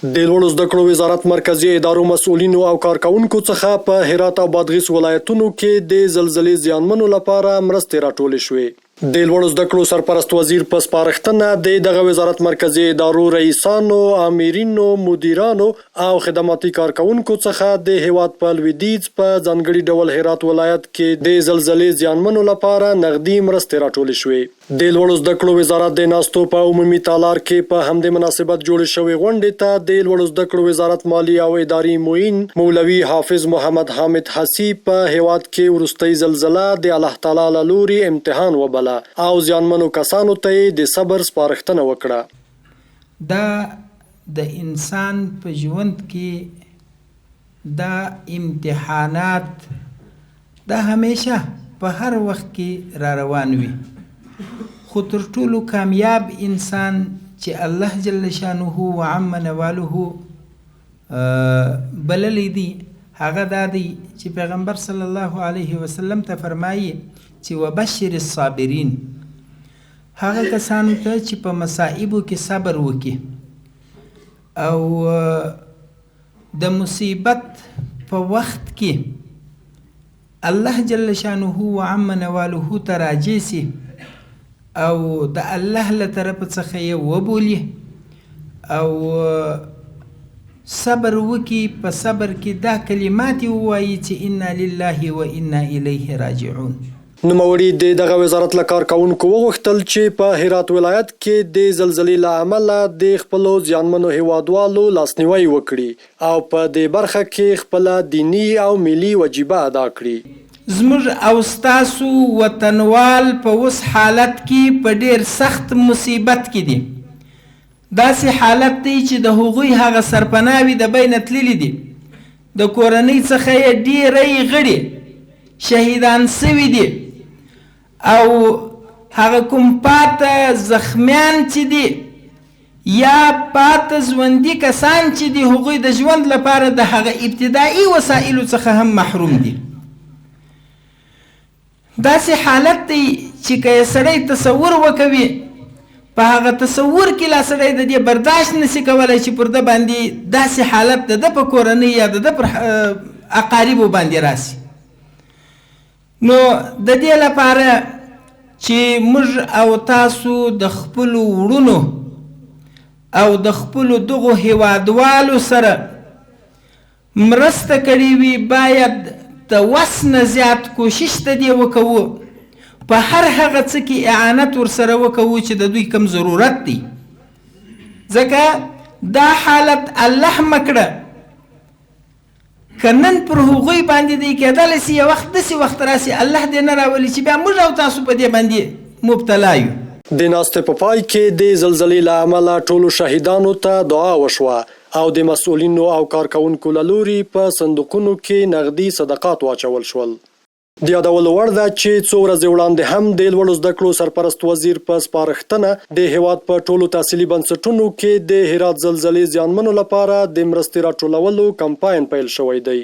د لوړو زده کړو وزارت مرکزی ادارو مسؤلینو او کارکونکو څخه په هرات او بادغیس ولایتونو کې د زلزلې زیانمنو لپاره مرستې راټولې شوې. د لوړو زده کړو سرپرست وزیر په سپارښتنه د دغه وزارت مرکزی ادارو رئیسانو، آمرینو، مدیرانو او خدماتي کارکونکو څخه د هیواد په لویدیځ په ځانګړي ډول هرات ولایت کې د زلزلې زیانمنو لپاره نغدي مرستې راټولې شوې. د لوړو زده کړو وزارت د ناستو په عمومي تالار کې په همدې مناسبت جوړې شوې غونډې ته د لوړو زده کړو وزارت مالی او اداري معین مولوي حافظ محمد حامد حسی په هیواد کې وروستۍ زلزله د الله تعالی له لوري امتحان وبله او زیانمنو کسانو ته د صبر سپارښتنه وکړه. دا د انسان په ژوند کې دا امتحانات دا همیشه په هر وخت کې را روان وي، خو تر ټولو کامیاب انسان چې الله جل شانه و عم نواله بللی دی هغه دا دی چې پیغمبر صلی الله علیه وسلم ته فرمایي چې وبشر الصابرین، هغه کسانو ته چې په مصائبو کې صبر وکړي او د مصیبت په وخت کې الله جل شانه و عم نواله ته راجع سي او د الله له طرف څخه یې وبولي او صبر وکي. په صبر کې دا کلمات ووایي چې انا لله و انا الیه راجعون. نوموړي د دغه وزارت له کارکونکو وغوښتل چې په هرات ولایت کې د زلزلې له امله د خپلو زیانمنو هیوادوالو لاسنیوی وکړي او په دې برخه کې خپله دیني او ملي وجیبه ادا کړي. زموږ او ستاسو وطنوال په اوس حالت کې په ډیر سخت مصیبت کې دي. داسې حالت دی چې د هغوی هغه سرپناوي د بینه تللي دي، د کورنۍ څخه یې ډیری غړي شهیدان سوي دي او هغه کوم پاته زخمیان چې دي یا پاته ژوندي کسان چې دي هغوی د ژوند لپاره د هغه ابتدایي وسایلو څخه هم محروم دي. داسې حالت دی چې که سړی تصور وکوي په هغه تصور کې لا سړی د دې برداشت نشي کولی چې پر ده باندې داسې حالت د ده په کورنۍ یا د ده پر اقاربو باندې راسي. نو د دې لپاره چې موږ او تاسو د خپلو وړونو او د خپلو دغو هیوادوالو سره مرسته کړې وي، باید د وس نه زیات کوشش ته دې وکوو، په هر هغه څه کې اعانت ورسره وکوو چې د دوی کم ضرورت دی، ځکه دا حالت الله مکړه. که نن پر هغوی باندې دی کېدلی سي یو وخت داسې وخت راسي الله دې نه راولي چې بیا موږ او تاسو په دې باندې مبتلا یو. د ناستې په پای کې د زلزلې له امله ټولو شهیدانو ته دعا وشوه او د مسؤلینو او کارکونکو له لوري په صندوقونو کې نغدي صدقات واچول شول. د یادولو وړ ده چې څو ورځې وړاندې هم د لوړو زده کړو سرپرست وزیر په سپارښتنه د هیواد په ټولو تحصیلي بنسټونو کې د هرات زلزلې زیانمنو لپاره د مرستې راټولولو کمپاین پیل شوی دی.